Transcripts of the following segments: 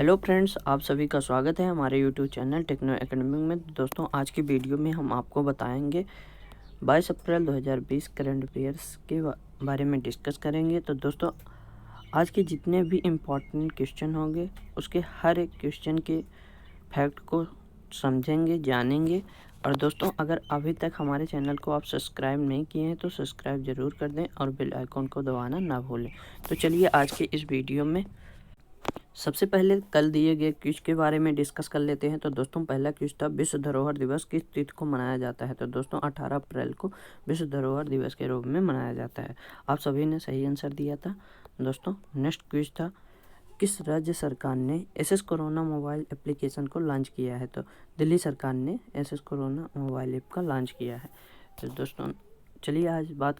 Hello friends, आप सभी का स्वागत है हमारे यूट्यूब चैनल टेक्नो एकेडमी में। दोस्तों, आज की वीडियो में हम आपको बताएंगे 22 अप्रैल 2020 करंट अफेयर्स के बारे में डिस्कस करेंगे। तो दोस्तों, आज के जितने भी इम्पोर्टेंट क्वेश्चन होंगे उसके हर एक क्वेश्चन के फैक्ट को समझेंगे, जानेंगे। और दोस्तों, अगर अभी तक हमारे चैनल को आप सब्सक्राइब नहीं किए हैं तो सब्सक्राइब ज़रूर कर दें और बेल आइकॉन को दबाना ना भूलें। तो चलिए आज के इस वीडियो में सबसे पहले कल दिए गए क्विज के बारे में डिस्कस कर लेते हैं। तो दोस्तों, पहला क्विज था विश्व धरोहर दिवस किस तिथि को मनाया जाता है। तो दोस्तों, 18 अप्रैल को विश्व धरोहर दिवस के रूप में मनाया जाता है। आप सभी ने सही आंसर दिया था। दोस्तों, नेक्स्ट क्विज था किस राज्य सरकार ने एसएस कोरोना मोबाइल एप्लीकेशन को लॉन्च किया है। तो दिल्ली सरकार ने एसएस कोरोना मोबाइल ऐप का लॉन्च किया है। तो दोस्तों, चलिए आज बात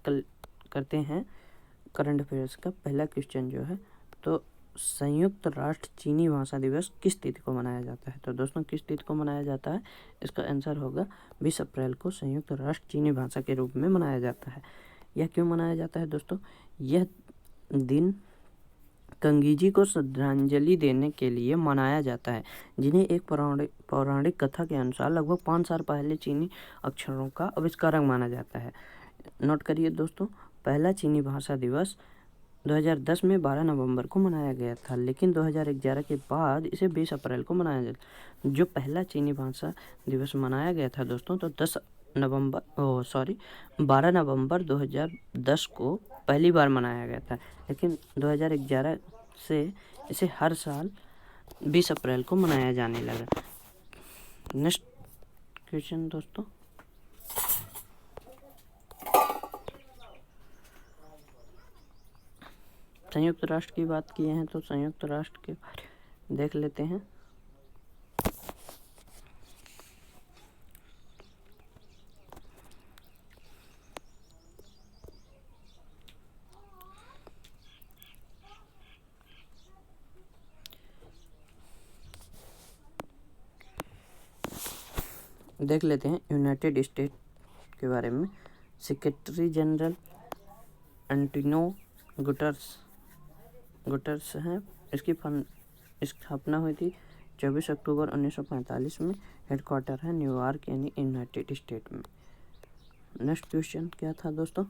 करते हैं करंट अफेयर्स का। पहला क्वेश्चन जो है, तो संयुक्त राष्ट्र चीनी भाषा दिवस किस तिथि को मनाया जाता है। तो दोस्तों, किस तिथि को मनाया जाता है, इसका आंसर होगा 20 अप्रैल को संयुक्त राष्ट्र चीनी भाषा के रूप में मनाया जाता है। यह क्यों मनाया जाता है दोस्तों? यह दिन कंगीजी को श्रद्धांजलि देने के लिए मनाया जाता है, जिन्हें एक पौराणिक कथा के अनुसार लगभग 5 साल पहले चीनी अक्षरों का आविष्कारक माना जाता है। नोट करिए दोस्तों, पहला चीनी भाषा दिवस 2010 में 12 नवंबर को मनाया गया था, लेकिन 2011 के बाद इसे 20 अप्रैल को मनाया गया। जो पहला चीनी भाषा दिवस मनाया गया था दोस्तों, तो 12 नवंबर 2010 को पहली बार मनाया गया था, लेकिन 2011 से इसे हर साल 20 अप्रैल को मनाया जाने लगा। नेक्स्ट क्वेश्चन दोस्तों, संयुक्त राष्ट्र की बात किए हैं तो संयुक्त राष्ट्र के बारे में देख लेते हैं। देख लेते हैं यूनाइटेड स्टेट के बारे में। सेक्रेटरी जनरल एंटोनियो गुटर्स हैं। इसकी स्थापना हुई थी 24 अक्टूबर 1945 में। हेडक्वार्टर है न्यूयॉर्क यानी यूनाइटेड स्टेट में। नेक्स्ट क्वेश्चन क्या था दोस्तों?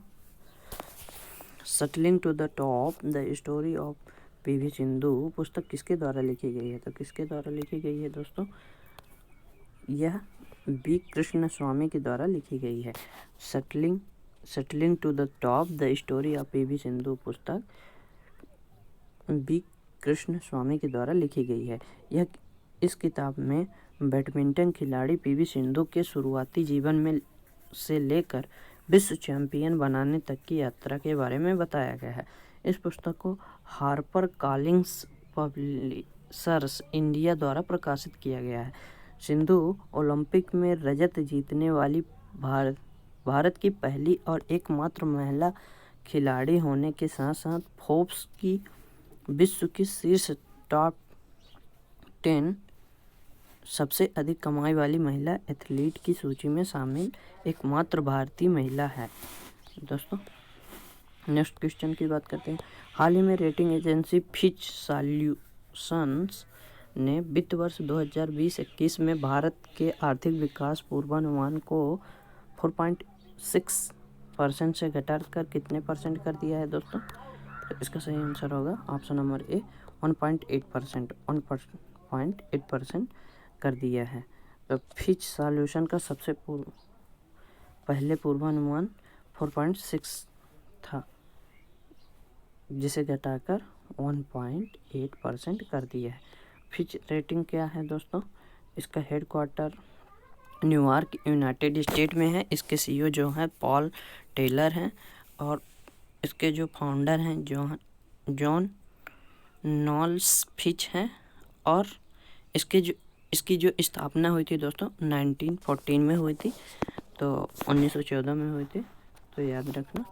Shuttling to the top the story of PV Sindhu पुस्तक किसके द्वारा लिखी गई है। तो किसके द्वारा लिखी गई है दोस्तों? यह बी कृष्ण स्वामी के द्वारा लिखी गई है। Shuttling to the top the story of PV Sindhu पुस्तक बी कृष्ण स्वामी के द्वारा लिखी गई है। इस किताब में बैडमिंटन खिलाड़ी पीवी सिंधु के शुरुआती जीवन में से लेकर विश्व चैंपियन बनाने तक की यात्रा के बारे में बताया गया है। इस पुस्तक को हार्पर कॉलिंस पब्लिशर्स इंडिया द्वारा प्रकाशित किया गया है। सिंधु ओलंपिक में रजत जीतने वाली भारत की पहली और एकमात्र महिला खिलाड़ी होने के साथ साथ फोर्ब्स की विश्व की शीर्ष टॉप 10 सबसे अधिक कमाई वाली महिला एथलीट की सूची में शामिल एकमात्र भारतीय महिला है। दोस्तों, नेक्स्ट क्वेश्चन की बात करते हैं। हाल ही में रेटिंग एजेंसी फिच सॉल्यूशंस ने वित्त वर्ष 2020-21 में भारत के आर्थिक विकास पूर्वानुमान को 4.6% से घटाकर कितने परसेंट कर दिया है दोस्तों? तो इसका सही आंसर होगा ऑप्शन नंबर ए 1.8% कर दिया है। तो फिच सॉल्यूशन का सबसे पहले पूर्वानुमान 4.6 था, जिसे घटाकर 1.8% कर दिया है। फिच रेटिंग क्या है दोस्तों? इसका हेडक्वार्टर न्यूयॉर्क यूनाइटेड स्टेट में है। इसके सीईओ जो हैं पॉल टेलर हैं और इसके जो फाउंडर हैं जॉन नॉल्स फिच हैं। और इसकी जो स्थापना हुई थी दोस्तों 1914 में हुई थी, तो 1914 में हुई थी, तो याद रखना।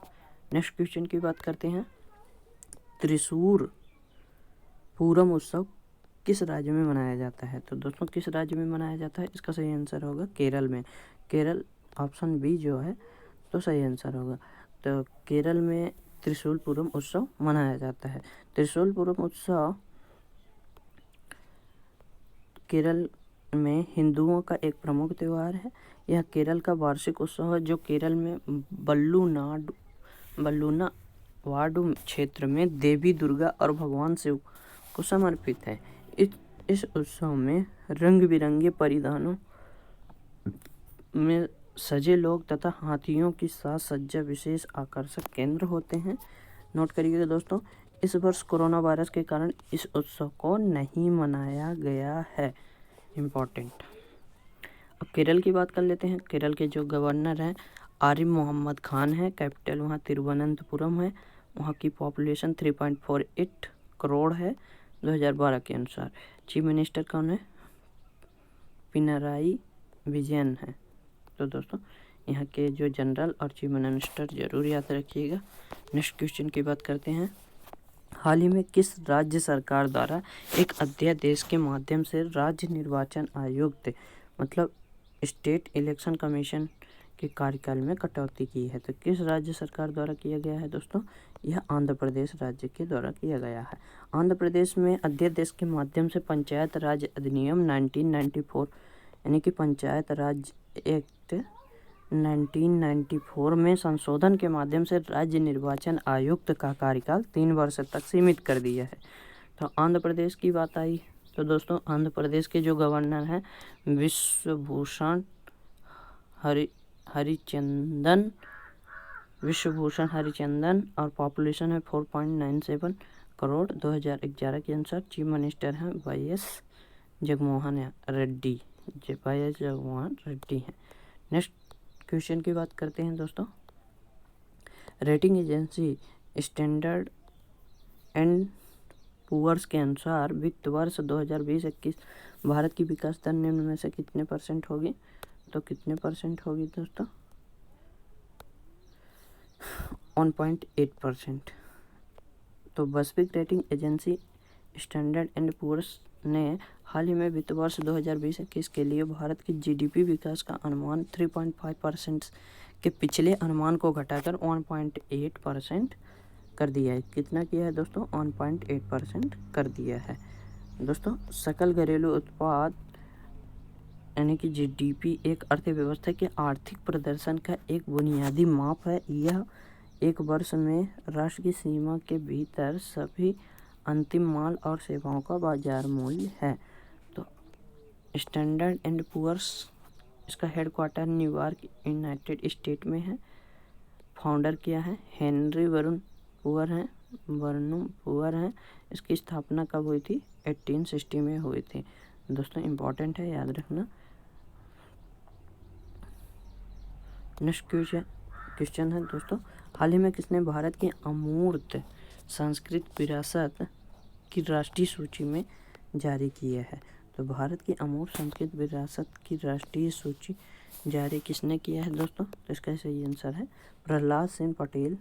नेक्स्ट क्वेश्चन की बात करते हैं। त्रिशूर पूरम उत्सव किस राज्य में मनाया जाता है। तो दोस्तों, किस राज्य में मनाया जाता है? इसका सही आंसर होगा केरल में। केरल ऑप्शन बी जो है तो सही आंसर होगा। तो केरल में त्रिशूल पूरम उत्सव मनाया जाता है। त्रिशूल पूरम उत्सव केरल में हिंदुओं का एक प्रमुख त्यौहार है। यह केरल का वार्षिक उत्सव है जो केरल में वल्लुनावाडु क्षेत्र में देवी दुर्गा और भगवान शिव को समर्पित है। इस उत्सव में रंग बिरंगे परिधानों में सजे लोग तथा हाथियों की साज सज्जा विशेष आकर्षक केंद्र होते हैं। नोट करिएगा दोस्तों, इस वर्ष कोरोना वायरस के कारण इस उत्सव को नहीं मनाया गया है। इम्पोर्टेंट। अब केरल की बात कर लेते हैं। केरल के जो गवर्नर हैं आरिफ मोहम्मद खान है। कैपिटल वहाँ तिरुवनंतपुरम है। वहाँ की पॉपुलेशन 3.48 करोड़ है 2012 के अनुसार। चीफ मिनिस्टर कौन है? पिनराई विजयन है। तो दोस्तों यहाँ के जो जनरल और चीफ मिनिस्टर जरूर याद रखिएगा। नेक्स्ट क्वेश्चन की बात करते हैं। हाल ही में किस राज्य सरकार द्वारा एक अध्यादेश के माध्यम से राज्य निर्वाचन आयुक्त मतलब स्टेट इलेक्शन कमीशन के कार्यकाल में कटौती की है? तो किस राज्य सरकार द्वारा किया गया है दोस्तों? यह आंध्र प्रदेश राज्य के द्वारा किया गया है। आंध्र प्रदेश में अध्यादेश के माध्यम से पंचायत राज अधिनियम 1994 यानी कि पंचायत राज एक्ट 1994 में संशोधन के माध्यम से राज्य निर्वाचन आयुक्त का कार्यकाल 3 वर्ष तक सीमित कर दिया है। तो आंध्र प्रदेश की बात आई तो दोस्तों आंध्र प्रदेश के जो गवर्नर हैं विश्वभूषण हरिचंदन और पॉपुलेशन है 4.97 करोड़ 2011 के अनुसार। चीफ मिनिस्टर हैं वाई.एस. जगनमोहन रेड्डी हैं। नेक्स्ट क्वेश्चन की बात करते हैं दोस्तों। Rating agency Standard and Poor's के अनुसार वित्त वर्ष 2020-21 भारत की विकास दर निम्न में से कितने % होगी? तो कितने % होगी दोस्तों? 1.8%। तो वैश्विक rating agency Standard and Poor's ने हाल ही में वित्त वर्ष 2020-21 के लिए भारत की जीडीपी विकास का अनुमान 3.5% के पिछले अनुमान को घटाकर 1.8% कर दिया है। कितना किया है दोस्तों? 1.8% कर दिया है। दोस्तों सकल घरेलू उत्पाद यानी कि जीडीपी एक अर्थव्यवस्था के आर्थिक प्रदर्शन का एक बुनियादी माप है। यह एक वर्ष में राष्ट्र की सीमा के भीतर सभी अंतिम माल और सेवाओं का बाजार मूल्य है। तो स्टैंडर्ड एंड पुअर्स इसका हेडक्वार्टर न्यूयॉर्क यूनाइटेड स्टेट में है। फाउंडर क्या है? हेनरी वरुण पुअर हैं। इसकी स्थापना कब हुई थी? 1860 में हुई थी। दोस्तों इम्पोर्टेंट है, याद रखना। नेक्स्ट क्वेश्चन है दोस्तों, हाल ही में किसने भारत की अमूर्त सांस्कृतिक विरासत की राष्ट्रीय सूची में जारी किया है? तो भारत की अमूर्त सांस्कृतिक विरासत की राष्ट्रीय सूची जारी किसने किया है दोस्तों? तो इसका सही आंसर है प्रहलाद सिंह पटेल,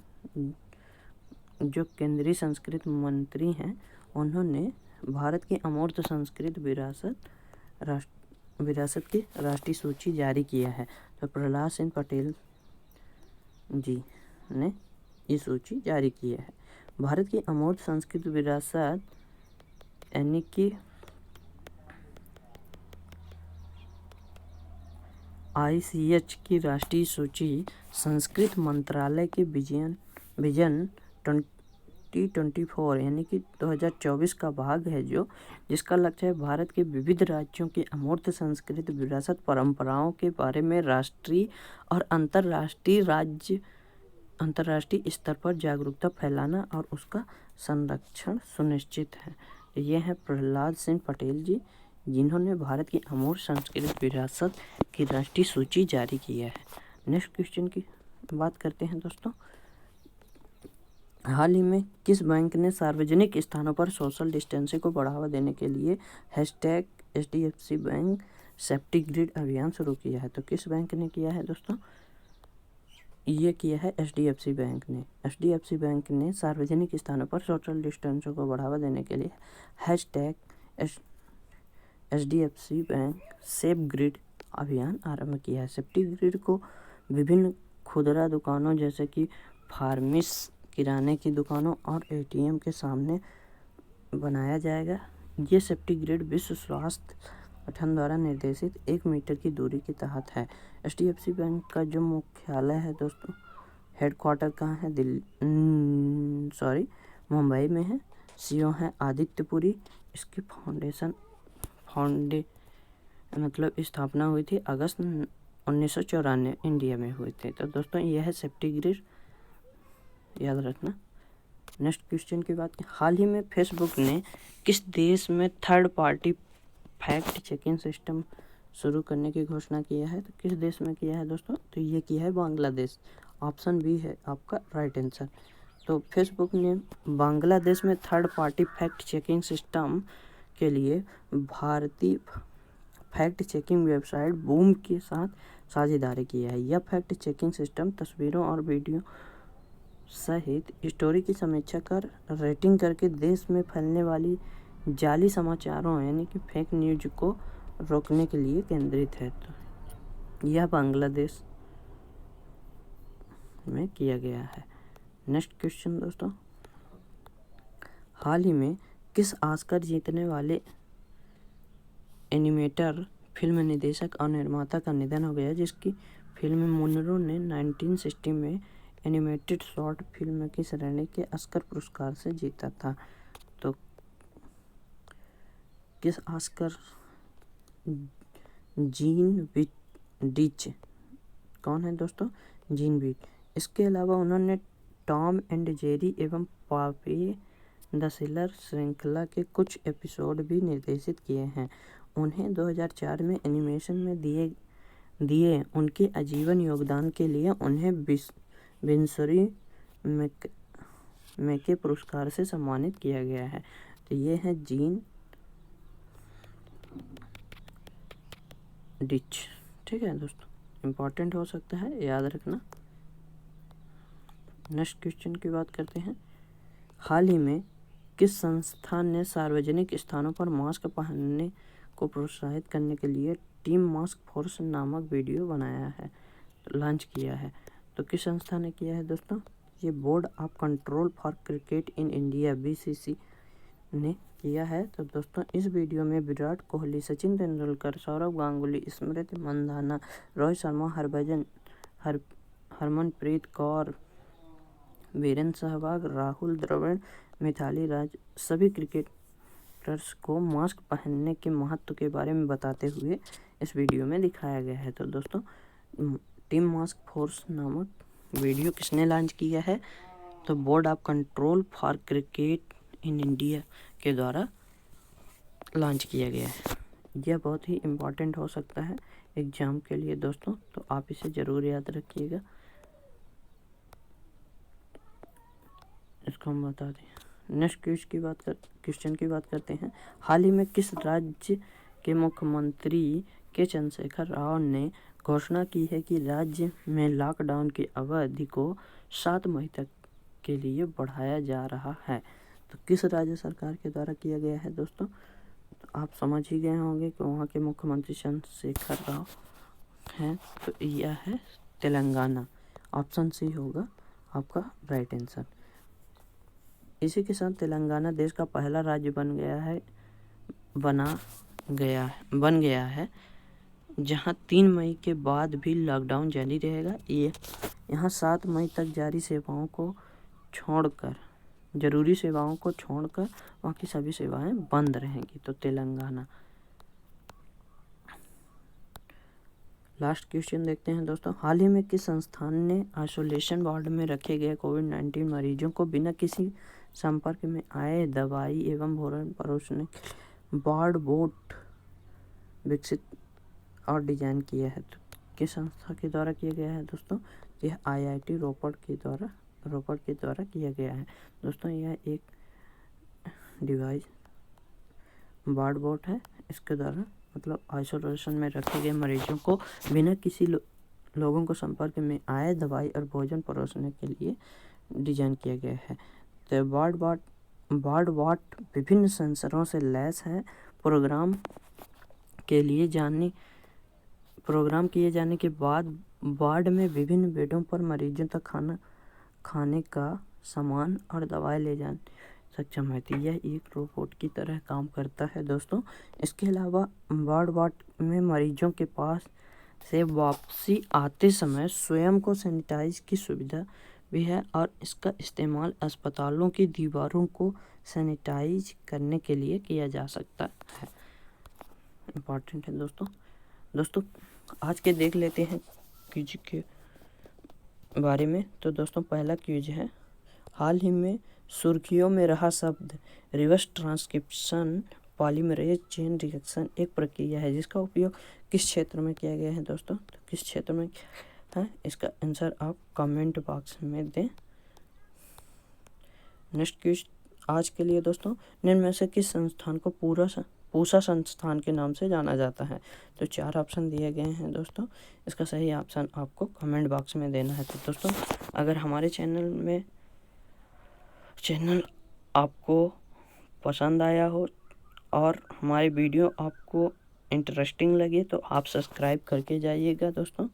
जो केंद्रीय संस्कृति मंत्री हैं। उन्होंने भारत की अमूर्त सांस्कृतिक विरासत की राष्ट्रीय सूची जारी किया है। तो प्रहलाद सिंह पटेल जी ने ये सूची जारी की है। भारत की अमूर्त सांस्कृतिक विरासत यानी कि ICH की राष्ट्रीय सूची संस्कृत मंत्रालय के विजन 2024 यानी कि 2024 का भाग है, जिसका लक्ष्य है भारत के विविध राज्यों की अमूर्त सांस्कृतिक विरासत परंपराओं के बारे में राष्ट्रीय और अंतर्राष्ट्रीय स्तर पर जागरूकता फैलाना और उसका संरक्षण सुनिश्चित है। ये हैं प्रहलाद सिंह पटेल जी, जिन्होंने भारत की अमूर्त सांस्कृतिक विरासत की राष्ट्रीय सूची जारी की है। नेक्स्ट क्वेश्चन की बात करते हैं दोस्तों, हाल ही में किस बैंक ने सार्वजनिक स्थानों पर सोशल डिस्टेंसिंग को बढ़ावा देने के लिए #HDFC बैंक सेफ्टी ग्रिड अभियान शुरू किया है? तो किस बैंक ने किया है दोस्तों? ये किया है HDFC बैंक ने। HDFC बैंक ने सार्वजनिक स्थानों पर सोशल डिस्टेंसिंग को बढ़ावा देने के लिए #HDFC बैंक सेफ ग्रिड अभियान आरंभ किया है। सेफ्टी ग्रिड को विभिन्न खुदरा दुकानों जैसे कि फार्मेसी, किराने की दुकानों और ATM के सामने बनाया जाएगा। ये सेफ्टी ग्रिड विश्व स्वास्थ्य संगठन द्वारा निर्देशित 1 मीटर की दूरी के तहत है। HDFC बैंक का जो मुख्यालय है दोस्तों, हेडक्वार्टर कहाँ है? मुंबई में है। CEO है आदित्यपुरी। इसकी मतलब स्थापना हुई थी अगस्त 1994 इंडिया में हुई थी। तो दोस्तों यह है सेफ्टी ग्रिड, याद रखना। नेक्स्ट क्वेश्चन की बात, हाल ही में फेसबुक ने किस देश में third party fact checking system शुरू करने की घोषणा किया है? तो किस देश में किया है दोस्तों? तो ये किया है बांग्लादेश। ऑप्शन बी है आपका राइट आंसर। तो फेसबुक ने बांग्लादेश में third party fact checking system के लिए भारतीय फैक्ट चेकिंग वेबसाइट बूम के साथ साझेदारी की है। यह फैक्ट चेकिंग सिस्टम तस्वीरों और वीडियो सहित स्टोरी की समीक्षा कर रेटिंग करके देश में फैलने वाली जाली समाचारों यानी कि फेक न्यूज को रोकने के लिए केंद्रित है। तो यह बांग्लादेश में किया गया है। नेक्स्ट क्वेश्चन दोस्तों, हाल ही में किस ऑस्कर जीतने वाले एनिमेटर, फिल्म निर्देशक और निर्माता का निधन हो गया, जिसकी फिल्म मुनरो ने 1960 में एनिमेटेड शॉर्ट फिल्म की श्रेणी के ऑस्कर पुरस्कार से जीता था? तो किस ऑस्कर? Gene ditch. कौन है दोस्तों? Gene ditch. इसके अलावा उन्होंने टॉम एंड जेरी एवं पॉपी द सेलर श्रृंखला के कुछ एपिसोड भी निर्देशित किए हैं। उन्हें 2004 में एनिमेशन में दिए उनके आजीवन योगदान के लिए उन्हें विंसरी मैके पुरस्कार से सम्मानित किया गया है। तो ये है जीन डिच। ठीक है दोस्तों, इम्पॉर्टेंट हो सकता है, याद रखना। नेक्स्ट क्वेश्चन की बात करते हैं, हाल ही में किस संस्थान ने सार्वजनिक स्थानों पर मास्क पहनने को प्रोत्साहित करने के लिए टीम मास्क फोर्स नामक वीडियो बनाया है, लॉन्च किया है? तो किस संस्था ने किया है दोस्तों? ये board of control for cricket in India BCC ने किया है। तो दोस्तों इस वीडियो में विराट कोहली, सचिन तेंदुलकर, सौरव गांगुली, स्मृति मंधाना, रोहित शर्मा, हरमनप्रीत कौर, वीरेंद्र सहवाग, राहुल द्रविड़, मिथाली राज सभी क्रिकेटर्स को मास्क पहनने के महत्व के बारे में बताते हुए इस वीडियो में दिखाया गया है। तो दोस्तों टीम मास्क फोर्स नामक वीडियो किसने लॉन्च किया है? तो board of control for cricket in India के द्वारा लॉन्च किया गया है। यह बहुत ही इम्पोर्टेंट हो सकता है एग्जाम के लिए दोस्तों, तो आप इसे ज़रूर याद रखिएगा। इसको हम बता दें। नेक्स्ट क्वेश्चन की बात करते हैं, हाल ही में किस राज्य के मुख्यमंत्री के चंद्रशेखर राव ने घोषणा की है कि राज्य में लॉकडाउन की अवधि को 7 मई तक के लिए बढ़ाया जा रहा है? तो किस राज्य सरकार के द्वारा किया गया है दोस्तों? तो आप समझ ही गए होंगे कि वहाँ के मुख्यमंत्री चंद्रशेखर राव हैं। तो यह है तेलंगाना। ऑप्शन सी होगा आपका राइट आंसर। इसी के साथ तेलंगाना देश का पहला राज्य बन गया है जहां 3 मई के बाद भी लॉकडाउन जारी रहेगा। ये यहाँ 7 मई तक जरूरी सेवाओं को छोड़कर बाकी सभी सेवाएं बंद रहेंगी। तो तेलंगाना। लास्ट क्वेश्चन देखते हैं दोस्तों, हाल ही में किस संस्थान ने आइसोलेशन वार्ड में रखे गए कोविड-19 मरीजों को बिना किसी संपर्क में आए दवाई एवं भोजन परोसने के वार्ड बोट विकसित और डिजाइन किया है? तो किस संस्था के द्वारा किया गया है दोस्तों? यह IIT रोपड़ के द्वारा किया गया है। दोस्तों यह एक डिवाइस वार्ड बोट है, इसके द्वारा मतलब आइसोलेशन में रखे गए मरीजों को बिना किसी लोगों को संपर्क में आए दवाई और भोजन परोसने के लिए डिजाइन किया गया है। तो वार्ड बोट विभिन्न सेंसरों से लैस है। प्रोग्राम किए जाने के बाद वार्ड में विभिन्न बेडों पर मरीजों तक खाने का सामान और दवाई ले जाने सक्षम है। तो यह एक रोबोट की तरह काम करता है दोस्तों। इसके अलावा वार्ड में मरीजों के पास से वापसी आते समय स्वयं को सैनिटाइज की सुविधा भी है और इसका इस्तेमाल अस्पतालों की दीवारों को सैनिटाइज करने के लिए किया जा सकता है। इम्पॉर्टेंट है दोस्तों आज के देख लेते हैं क्विज के बारे में। तो दोस्तों पहला क्विज है, हाल ही में सुर्खियों में रहा शब्द reverse transcription polymerase chain reaction एक प्रक्रिया है जिसका उपयोग किस क्षेत्र में किया गया है दोस्तों? तो किस क्षेत्र में है, इसका आंसर आप कमेंट बॉक्स में दें। नेक्स्ट क्विज आज के लिए दोस्तों, निम्न में से किस संस्थान को पूसा संस्थान के नाम से जाना जाता है? तो 4 ऑप्शन दिए गए हैं दोस्तों, इसका सही ऑप्शन आपको कमेंट बॉक्स में देना है। तो दोस्तों अगर हमारे चैनल आपको पसंद आया हो और हमारी वीडियो आपको इंटरेस्टिंग लगे तो आप सब्सक्राइब करके जाइएगा दोस्तों।